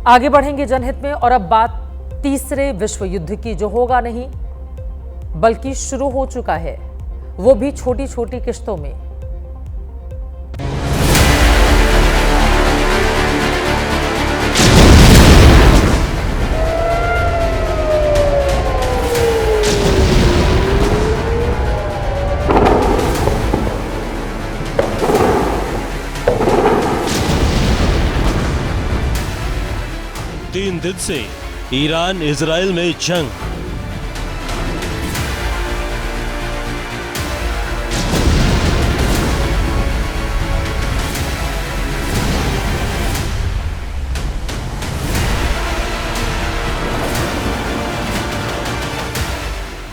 आगे बढ़ेंगे जनहित में और अब बात तीसरे विश्व युद्ध की, जो होगा नहीं बल्कि शुरू हो चुका है, वो भी छोटी छोटी किश्तों में। तीन दिन से ईरान इजराइल में जंग।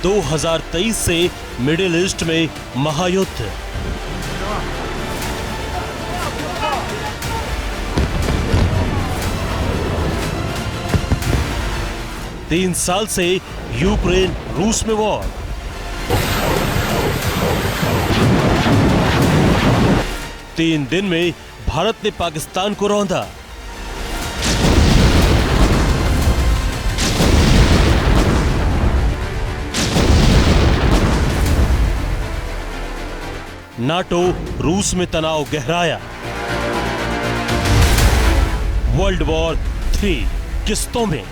दो 2023 से मिडिल ईस्ट में महायुद्ध। तीन साल से यूक्रेन रूस में वॉर। तीन दिन में भारत ने पाकिस्तान को रौंदा। नाटो रूस में तनाव गहराया। वर्ल्ड वॉर 3 किस्तों में।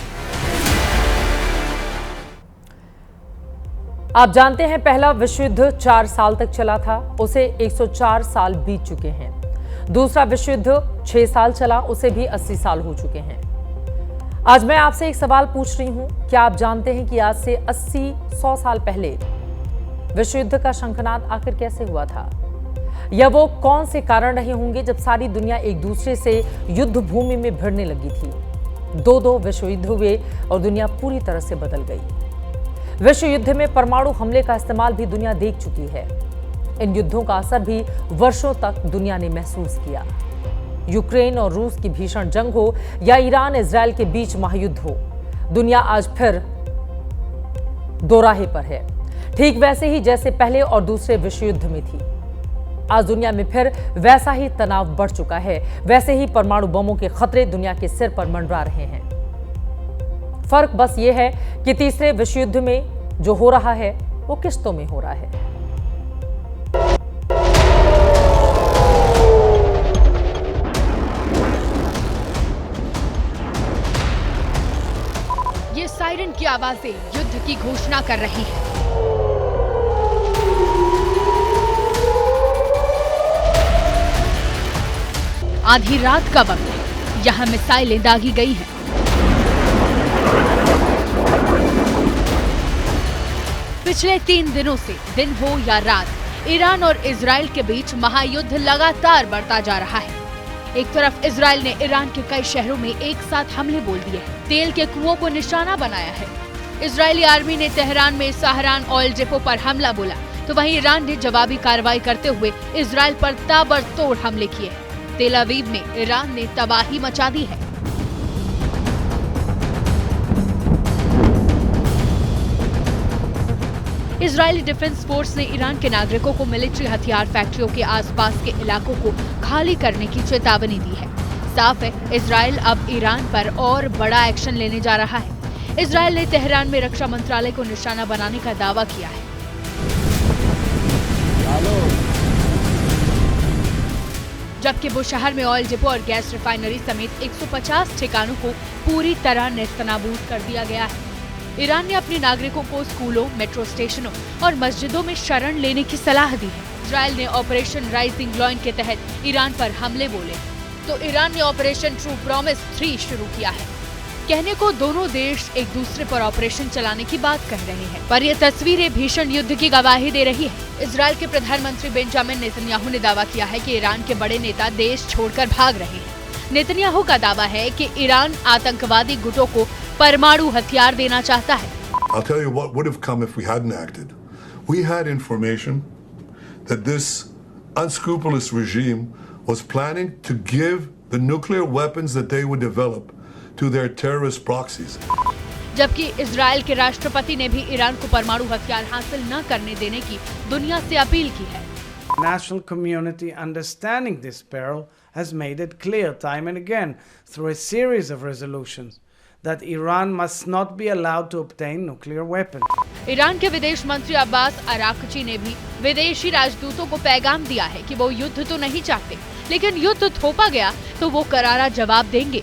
आप जानते हैं पहला विश्व युद्ध 4 साल तक चला था, उसे 104 साल बीत चुके हैं। दूसरा विश्व युद्ध 6 साल चला, उसे भी 80 साल हो चुके हैं। आज मैं आपसे एक सवाल पूछ रही हूं, क्या आप जानते हैं कि आज से 80-100 साल पहले विश्व युद्ध का शंखनाद आखिर कैसे हुआ था? या वो कौन से कारण रहे होंगे जब सारी दुनिया एक दूसरे से युद्ध भूमि में भिड़ने लगी थी? दो विश्व युद्ध हुए और दुनिया पूरी तरह से बदल गई। विश्व युद्ध में परमाणु हमले का इस्तेमाल भी दुनिया देख चुकी है। इन युद्धों का असर भी वर्षों तक दुनिया ने महसूस किया। यूक्रेन और रूस की भीषण जंग हो या ईरान इजराइल के बीच महायुद्ध हो, दुनिया आज फिर दोराहे पर है, ठीक वैसे ही जैसे पहले और दूसरे विश्व युद्ध में थी। आज दुनिया में फिर वैसा ही तनाव बढ़ चुका है, वैसे ही परमाणु बमों के खतरे दुनिया के सिर पर मंडरा रहे हैं। फर्क बस ये है कि तीसरे विश्व युद्ध में जो हो रहा है वो किस्तों में हो रहा है। ये सायरन की आवाजें युद्ध की घोषणा कर रही हैं। आधी रात का वक्त है, यहाँ मिसाइलें दागी गई हैं। पिछले 3 दिनों से दिन हो या रात, ईरान और इजराइल के बीच महायुद्ध लगातार बढ़ता जा रहा है। एक तरफ इजराइल ने ईरान के कई शहरों में एक साथ हमले बोल दिए हैं, तेल के कुओं को निशाना बनाया है। इजरायली आर्मी ने तेहरान में सहारान ऑयल डिपो पर हमला बोला, तो वहीं ईरान ने जवाबी कार्रवाई करते हुए इजराइल पर ताबड़तोड़ हमले किए। तेल अवीव में ईरान ने तबाही मचा दी है। इजरायली डिफेंस फोर्स ने ईरान के नागरिकों को मिलिट्री हथियार फैक्ट्रियों के आसपास के इलाकों को खाली करने की चेतावनी दी है। साफ है, इजराइल अब ईरान पर और बड़ा एक्शन लेने जा रहा है। इजराइल ने तेहरान में रक्षा मंत्रालय को निशाना बनाने का दावा किया है। जबकि बुशहर में ऑयल डिपो और गैस रिफाइनरी समेत 150 ठिकानों को पूरी तरह नेस्तनाबूद कर दिया गया है। ईरान ने अपने नागरिकों को स्कूलों, मेट्रो स्टेशनों और मस्जिदों में शरण लेने की सलाह दी है। इजराइल ने ऑपरेशन राइजिंग लॉयन के तहत ईरान पर हमले बोले, तो ईरान ने ऑपरेशन ट्रू प्रॉमिस 3 शुरू किया है। कहने को दोनों देश एक दूसरे पर ऑपरेशन चलाने की बात कह रहे हैं, पर यह तस्वीरें भीषण युद्ध की गवाही दे रही है। इजराइल के प्रधानमंत्री बेंजामिन नेतन्याहू ने दावा किया है कि ईरान के बड़े नेता देश छोड़कर भाग रहे हैं। नेतन्याहू का दावा है कि ईरान आतंकवादी गुटों को परमाणु हथियार देना चाहता है। I'll tell you what would have come if we hadn't acted. We had information that this unscrupulous regime was planning to give the nuclear weapons that they would develop to their terrorist proxies. जबकि Israel के राष्ट्रपति ने भी Iran को परमाणु हथियार हासिल न करने देने की दुनिया से अपील की है। National community understanding this peril has made it clear time and again through a series of resolutions that Iran must not be allowed to obtain nuclear weapons. Iran के विदेश मंत्री अब्बास अराकची ने भी विदेशी राजदूतों को पैगाम दिया है कि वो युद्ध तो नहीं चाहते, लेकिन युद्ध थोपा गया तो वो करारा जवाब देंगे।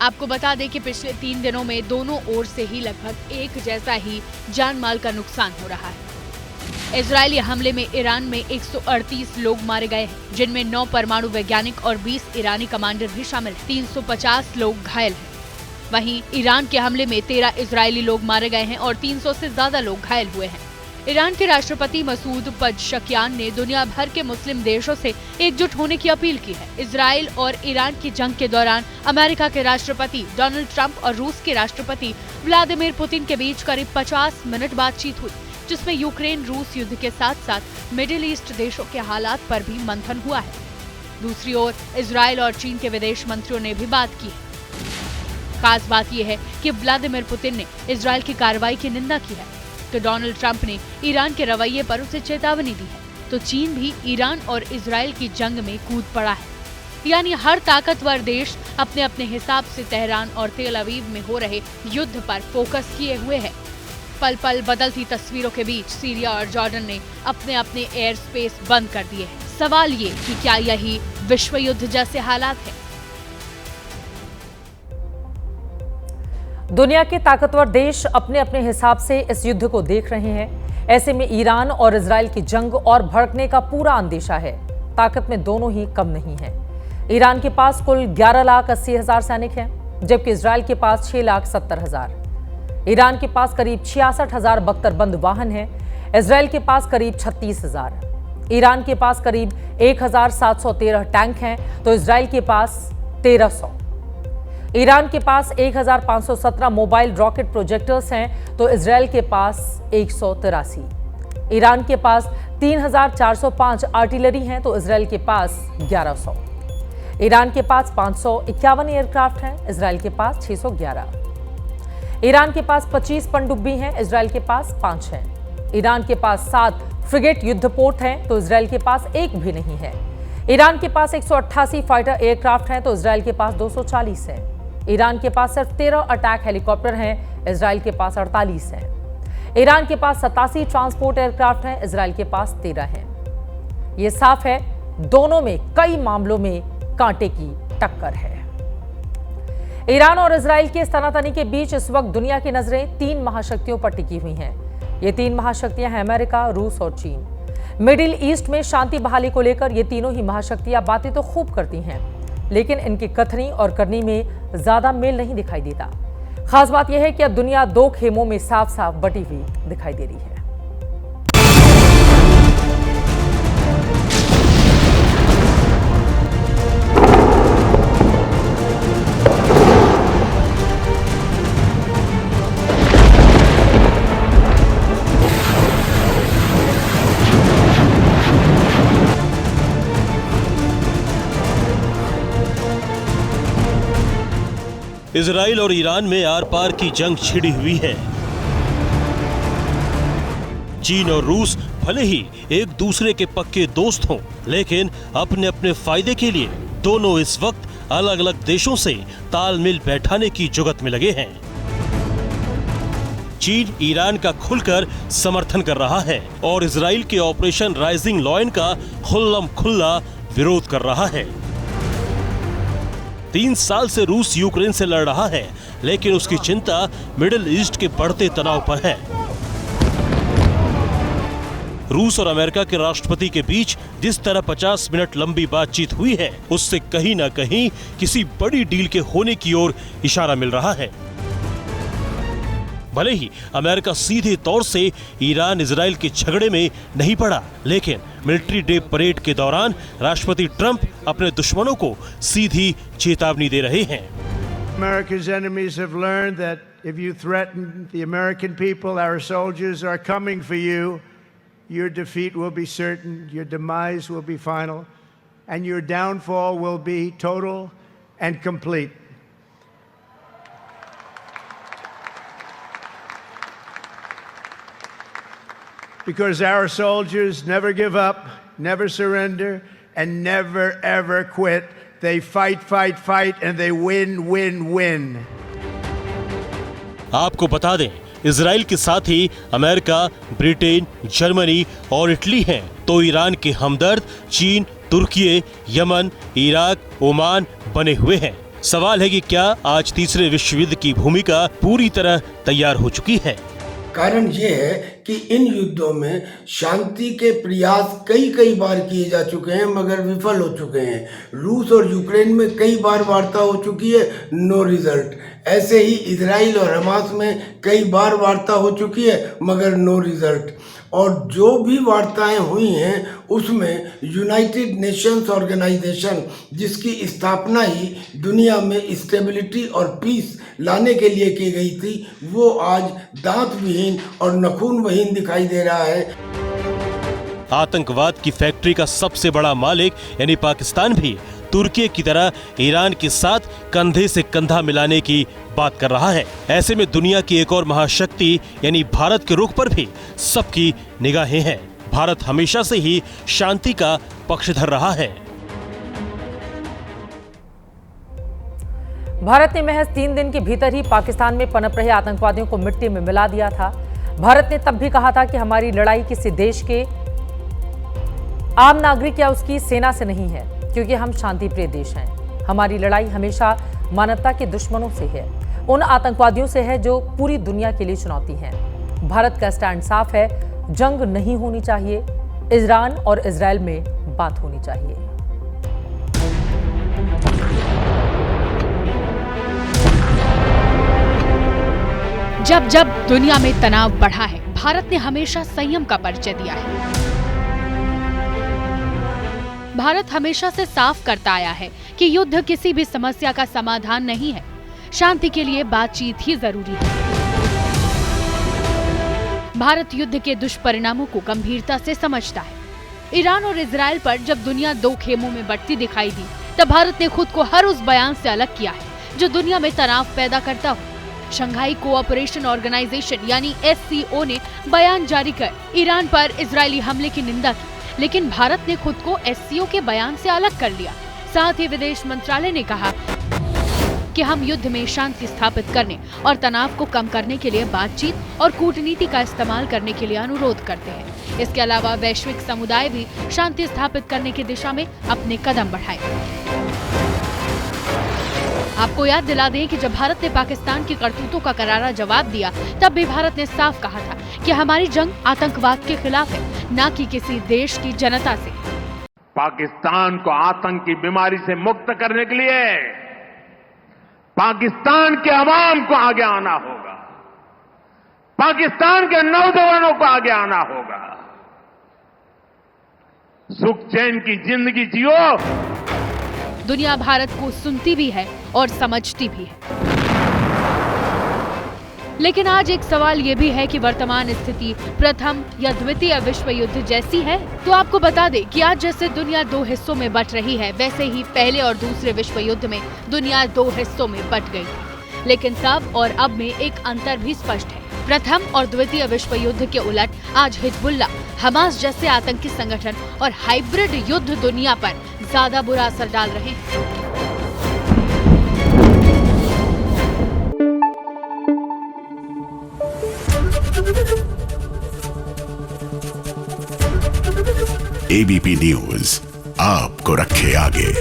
आपको बता दें कि पिछले 3 दिनों में दोनों ओर से ही लगभग एक जैसा ही जान माल का नुकसान हो रहा है। इजरायली हमले में ईरान में 138 लोग मारे गए हैं, जिनमें 9 परमाणु वैज्ञानिक और 20 ईरानी कमांडर भी शामिल हैं। 350 लोग घायल हैं। वहीं ईरान के हमले में 13 इजरायली लोग मारे गए हैं और 300 से ज्यादा लोग घायल हुए हैं। ईरान के राष्ट्रपति मसूद पज़ेश्कियान ने दुनिया भर के मुस्लिम देशों से एकजुट होने की अपील की है। इजराइल और ईरान की जंग के दौरान अमेरिका के राष्ट्रपति डोनाल्ड ट्रंप और रूस के राष्ट्रपति व्लादिमीर पुतिन के बीच करीब 50 मिनट बातचीत हुई, जिसमें यूक्रेन रूस युद्ध के साथ साथ मिडिल ईस्ट देशों के हालात पर भी मंथन हुआ है। दूसरी ओर इजराइल और चीन के विदेश मंत्रियों ने भी बात की है। खास बात यह है कि व्लादिमीर पुतिन ने इजराइल की कार्रवाई की निंदा की है, तो डोनाल्ड ट्रंप ने ईरान के रवैये पर उसे चेतावनी दी है, तो चीन भी ईरान और इजराइल की जंग में कूद पड़ा है। यानी हर ताकतवर देश अपने अपने हिसाब से तेहरान और तेल अवीव में हो रहे युद्ध पर फोकस किए हुए है। पल पल बदलती तस्वीरों के बीच सीरिया और जॉर्डन ने अपने अपने एयर स्पेस बंद कर दिए हैं। सवाल ये कि क्या यही विश्व युद्ध जैसे हालात है? दुनिया के ताकतवर देश अपने अपने हिसाब से इस युद्ध को देख रहे हैं। ऐसे में ईरान और इजराइल की जंग और भड़कने का पूरा अंदेशा है। ताकत में दोनों ही कम नहीं है। ईरान के पास कुल 11,80,000 सैनिक हैं, जबकि इजराइल के पास 6,70,000। ईरान के पास करीब 66,000 बख्तरबंद वाहन हैं, इजराइल के पास करीब 36,000। ईरान के पास करीब 1,713 टैंक हैं, तो इजराइल के पास 1,300। ईरान के पास 1,517 मोबाइल रॉकेट प्रोजेक्टर्स हैं, तो इजराइल के पास 183। ईरान के पास 3,405 आर्टिलरी हैं, तो इजराइल के पास 1,100। ईरान के पास 551 एयरक्राफ्ट हैं, इजराइल के पास 611। ईरान के पास 25 पनडुब्बी हैं, इजराइल के पास 5 हैं। ईरान के पास 7 फ्रिगेट युद्धपोत हैं, तो इजराइल के पास एक भी नहीं है। ईरान के पास 188 फाइटर एयरक्राफ्ट हैं, तो इजराइल के पास 240 हैं। ईरान के पास सिर्फ 13 अटैक हेलीकॉप्टर हैं, इजराइल के पास 48 हैं। ईरान के पास 87 ट्रांसपोर्ट एयरक्राफ्ट हैं, इजराइल के पास 13 हैं। ये साफ है, दोनों में कई मामलों में कांटे की टक्कर है। ईरान और इजराइल के तनातनी के बीच इस वक्त दुनिया की नजरें 3 महाशक्तियों पर टिकी हुई हैं। ये 3 महाशक्तियां हैं अमेरिका, रूस और चीन। मिडिल ईस्ट में शांति बहाली को लेकर ये तीनों ही महाशक्तियां बातें तो खूब करती हैं, लेकिन इनकी कथनी और करनी में ज्यादा मेल नहीं दिखाई देता। खास बात यह है कि अब दुनिया 2 खेमों में साफ साफ बटी हुई दिखाई दे रही है। इजराइल और ईरान में आर पार की जंग छिड़ी हुई है। चीन और रूस भले ही एक दूसरे के पक्के दोस्त हों, लेकिन अपने अपने फायदे के लिए दोनों इस वक्त अलग अलग देशों से तालमेल बैठाने की जुगत में लगे हैं। चीन ईरान का खुलकर समर्थन कर रहा है और इजराइल के ऑपरेशन राइजिंग लॉयन का खुल्लम खुल्ला विरोध कर रहा है। 3 साल से रूस यूक्रेन से लड़ रहा है, लेकिन उसकी चिंता मिडिल ईस्ट के बढ़ते तनाव पर है। रूस और अमेरिका के राष्ट्रपति के बीच जिस तरह 50 मिनट लंबी बातचीत हुई है, उससे कहीं ना कहीं किसी बड़ी डील के होने की ओर इशारा मिल रहा है। भले ही अमेरिका सीधे तौर से ईरान इजराइल के झगड़े में नहीं पड़ा, लेकिन मिलिट्री डे परेड के दौरान राष्ट्रपति ट्रंप अपने दुश्मनों को सीधी चेतावनी दे रहे हैं। America's enemies have learned that if you threaten the American people, our soldiers are coming for you, your defeat will be certain, your demise will be final, and your downfall will be total and complete. Because our soldiers never give up, never surrender, and never ever quit. They fight, fight, fight, and they win, win, win. आपको बता दें, Israel के साथ ही America, Britain, Germany और Italy हैं, तो Iran के हमदर्द चीन, तुर्की, यमन, इराक, ओमान बने हुए हैं। सवाल है कि क्या आज तीसरे विश्व युद्ध की भूमिका पूरी तरह तैयार हो चुकी है? कारण ये है कि इन युद्धों में शांति के प्रयास कई बार किए जा चुके हैं मगर विफल हो चुके हैं। रूस और यूक्रेन में कई बार वार्ता हो चुकी है, नो रिजल्ट। ऐसे ही इजराइल और हमास में कई बार वार्ता हो चुकी है मगर नो रिजल्ट। और जो भी वार्ताएं हुई हैं उसमें यूनाइटेड नेशंस ऑर्गेनाइजेशन, जिसकी स्थापना ही दुनिया में स्टेबिलिटी और पीस लाने के लिए की गई थी, वो आज दांत विहीन और नखून विहीन दिखाई दे रहा है। आतंकवाद की फैक्ट्री का सबसे बड़ा मालिक यानी पाकिस्तान भी तुर्की की तरह ईरान के साथ कंधे से कंधा मिलाने की बात कर रहा है। ऐसे में दुनिया की एक और महाशक्ति यानी भारत के रुख पर भी सबकी निगाहें हैं। भारत हमेशा से ही शांति का पक्षधर रहा है। भारत ने महज 3 दिन के भीतर ही पाकिस्तान में पनप रहे आतंकवादियों को मिट्टी में मिला दिया था। भारत ने तब भी कहा था कि हमारी लड़ाई किसी देश के आम नागरिक या उसकी सेना से नहीं है, क्योंकि हम शांति प्रिय देश हैं। हमारी लड़ाई हमेशा मानवता के दुश्मनों से है, उन आतंकवादियों से है जो पूरी दुनिया के लिए चुनौती हैं। भारत का स्टैंड साफ है, जंग नहीं होनी चाहिए, ईरान और इजराइल में बात होनी चाहिए। जब जब दुनिया में तनाव बढ़ा है, भारत ने हमेशा संयम का परिचय दिया है। भारत हमेशा से साफ करता आया है कि युद्ध किसी भी समस्या का समाधान नहीं है, शांति के लिए बातचीत ही जरूरी है। भारत युद्ध के दुष्परिणामों को गंभीरता से समझता है। ईरान और इजराइल पर जब दुनिया 2 खेमों में बंटती दिखाई दी, तब भारत ने खुद को हर उस बयान से अलग किया है जो दुनिया में तनाव पैदा करता हो। शंघाई कोऑपरेशन ऑर्गेनाइजेशन यानी SCO ने बयान जारी कर ईरान पर इजरायली हमले की निंदा की, लेकिन भारत ने खुद को SCO के बयान से अलग कर लिया। साथ ही विदेश मंत्रालय ने कहा कि हम युद्ध में शांति स्थापित करने और तनाव को कम करने के लिए बातचीत और कूटनीति का इस्तेमाल करने के लिए अनुरोध करते हैं। इसके अलावा वैश्विक समुदाय भी शांति स्थापित करने की दिशा में अपने कदम बढ़ाए। आपको याद दिला दें कि जब भारत ने पाकिस्तान की करतूतों का करारा जवाब दिया, तब भी भारत ने साफ कहा था कि हमारी जंग आतंकवाद के खिलाफ है, न कि किसी देश की जनता से। पाकिस्तान को आतंक की बीमारी से मुक्त करने के लिए पाकिस्तान के अवाम को आगे आना होगा, पाकिस्तान के नौजवानों को आगे आना होगा। सुख चैन की जिंदगी जियो। दुनिया भारत को सुनती भी है और समझती भी है। लेकिन आज एक सवाल ये भी है कि वर्तमान स्थिति प्रथम या द्वितीय विश्व युद्ध जैसी है। तो आपको बता दें कि आज जैसे दुनिया 2 हिस्सों में बंट रही है, वैसे ही पहले और दूसरे विश्व युद्ध में दुनिया 2 हिस्सों में बंट गई थी। लेकिन तब और अब में एक अंतर भी स्पष्ट है। प्रथम और द्वितीय विश्व युद्ध के उलट आज हिजबुल्लाह, हमास जैसे आतंकी संगठन और हाइब्रिड युद्ध दुनिया पर ज्यादा बुरा असर डाल रहे हैं। ABP न्यूज आपको रखे आगे।